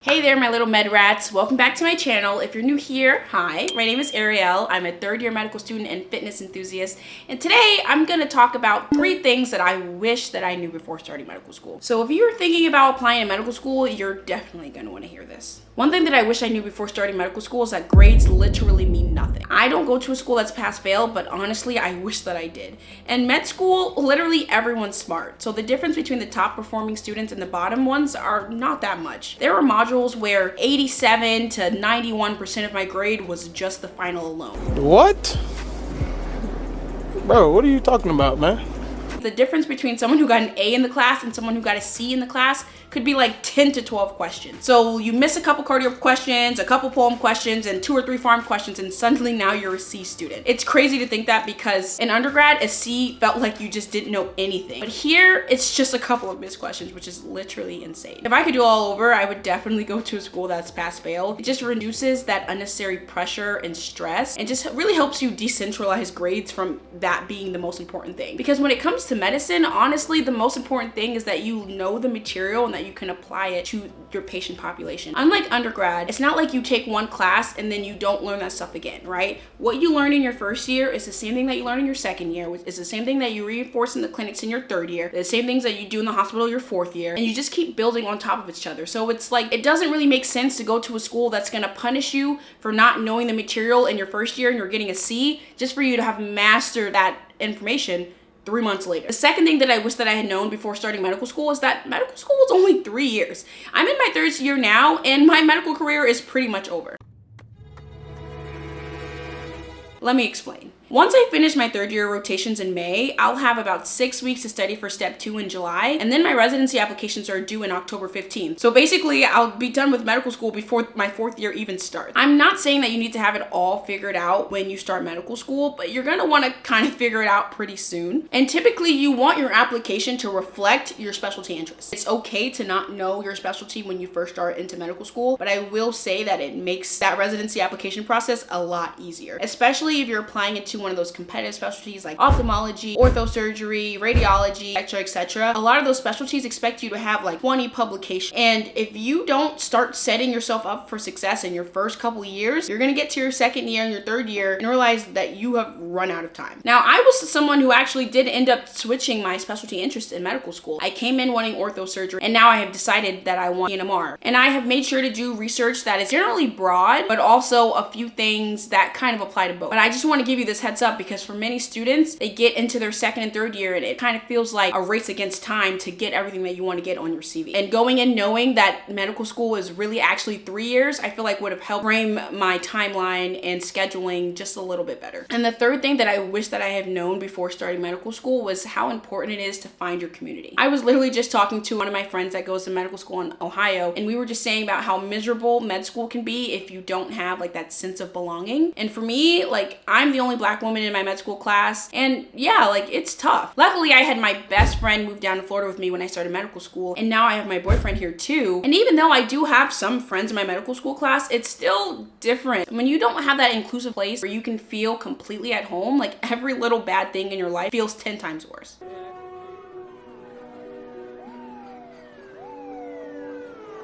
Hey there, my little med rats. Welcome back to my channel. If you're new here, hi, my name is Arielle. I'm a third-year medical student and fitness enthusiast. And today I'm gonna talk about 3 things that I wish that I knew before starting medical school. So if you're thinking about applying to medical school, you're definitely gonna wanna hear this. One thing that I wish I knew before starting medical school is that grades literally mean nothing. I don't go to a school that's pass-fail, but honestly, I wish that I did. And med school, literally everyone's smart. So the difference between the top performing students and the bottom ones are not that much. There are modules where 87 to 91% of my grade was just the final alone. What? Bro, what are you talking about, man? The difference between someone who got an A in the class and someone who got a C in the class could be like 10 to 12 questions. So you miss a couple cardio questions, a couple poem questions, and 2 or 3 pharm questions, and suddenly now you're a C student. It's crazy to think that because in undergrad, a C felt like you just didn't know anything. But here, it's just a couple of missed questions, which is literally insane. If I could do all over, I would definitely go to a school that's pass-fail. It just reduces that unnecessary pressure and stress, and just really helps you decentralize grades from that being the most important thing. Because when it comes to medicine, honestly, the most important thing is that you know the material and that you can apply it to your patient population. Unlike undergrad, it's not like you take one class and then you don't learn that stuff again, right? What you learn in your first year is the same thing that you learn in your second year, which is the same thing that you reinforce in the clinics in your third year, the same things that you do in the hospital your 4th year, and you just keep building on top of each other. So it's like, it doesn't really make sense to go to a school that's gonna punish you for not knowing the material in your first year and you're getting a C just for you to have mastered that information 3 months later. The second thing that I wish that I had known before starting medical school is that medical school was only 3 years. I'm in my 3rd year now, and my medical career is pretty much over. Let me explain. Once I finish my 3rd year rotations in May, I'll have about 6 weeks to study for step 2 in July, and then my residency applications are due in October 15th. So basically, I'll be done with medical school before my 4th year even starts. I'm not saying that you need to have it all figured out when you start medical school, but you're gonna wanna kind of figure it out pretty soon. And typically, you want your application to reflect your specialty interests. It's okay to not know your specialty when you first start into medical school, but I will say that it makes that residency application process a lot easier, especially if you're applying into one of those competitive specialties like ophthalmology, orthosurgery, radiology, etc. A lot of those specialties expect you to have like 20 publications. And if you don't start setting yourself up for success in your first couple of years, you're gonna get to your 2nd year and your 3rd year and realize that you have run out of time. Now, I was someone who actually did end up switching my specialty interest in medical school. I came in wanting orthosurgery, and now I have decided that I want EMR. And I have made sure to do research that is generally broad, but also a few things that kind of apply to both. But I just want to give you this heads up because for many students, they get into their 2nd and 3rd year and it kind of feels like a race against time to get everything that you want to get on your CV. And going in knowing that medical school is really actually 3 years, I feel like would have helped frame my timeline and scheduling just a little bit better. And the 3rd thing that I wish that I had known before starting medical school was how important it is to find your community. I was literally just talking to one of my friends that goes to medical school in Ohio, and we were just saying about how miserable med school can be if you don't have like that sense of belonging. And for me, like, I'm the only Black woman in my med school class, and yeah, like, it's tough. Luckily, I had my best friend move down to Florida with me when I started medical school, and now I have my boyfriend here too. And even though I do have some friends in my medical school class, it's still different. When you don't have that inclusive place where you can feel completely at home, like every little bad thing in your life feels 10 times worse.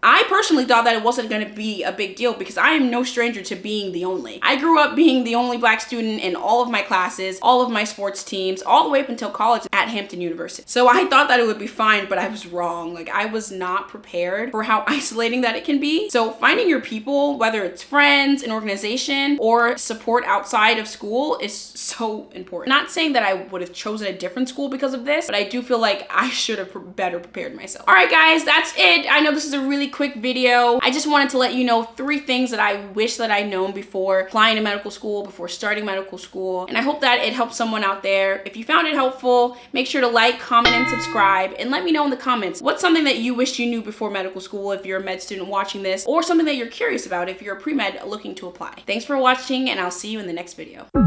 I personally thought that it wasn't going to be a big deal because I am no stranger to being the only. I grew up being the only Black student in all of my classes, all of my sports teams, all the way up until college at Hampton University. So I thought that it would be fine, but I was wrong. Like, I was not prepared for how isolating that it can be. So finding your people, whether it's friends, an organization, or support outside of school is so important. Not saying that I would have chosen a different school because of this, but I do feel like I should have better prepared myself. All right, guys, that's it. I know this is a really quick video. I just wanted to let you know 3 things that I wish that I'd known before applying to medical school, before starting medical school. And I hope that it helps someone out there. If you found it helpful, make sure to like, comment, and subscribe. And let me know in the comments what's something that you wish you knew before medical school if you're a med student watching this, or something that you're curious about if you're a pre-med looking to apply. Thanks for watching, and I'll see you in the next video.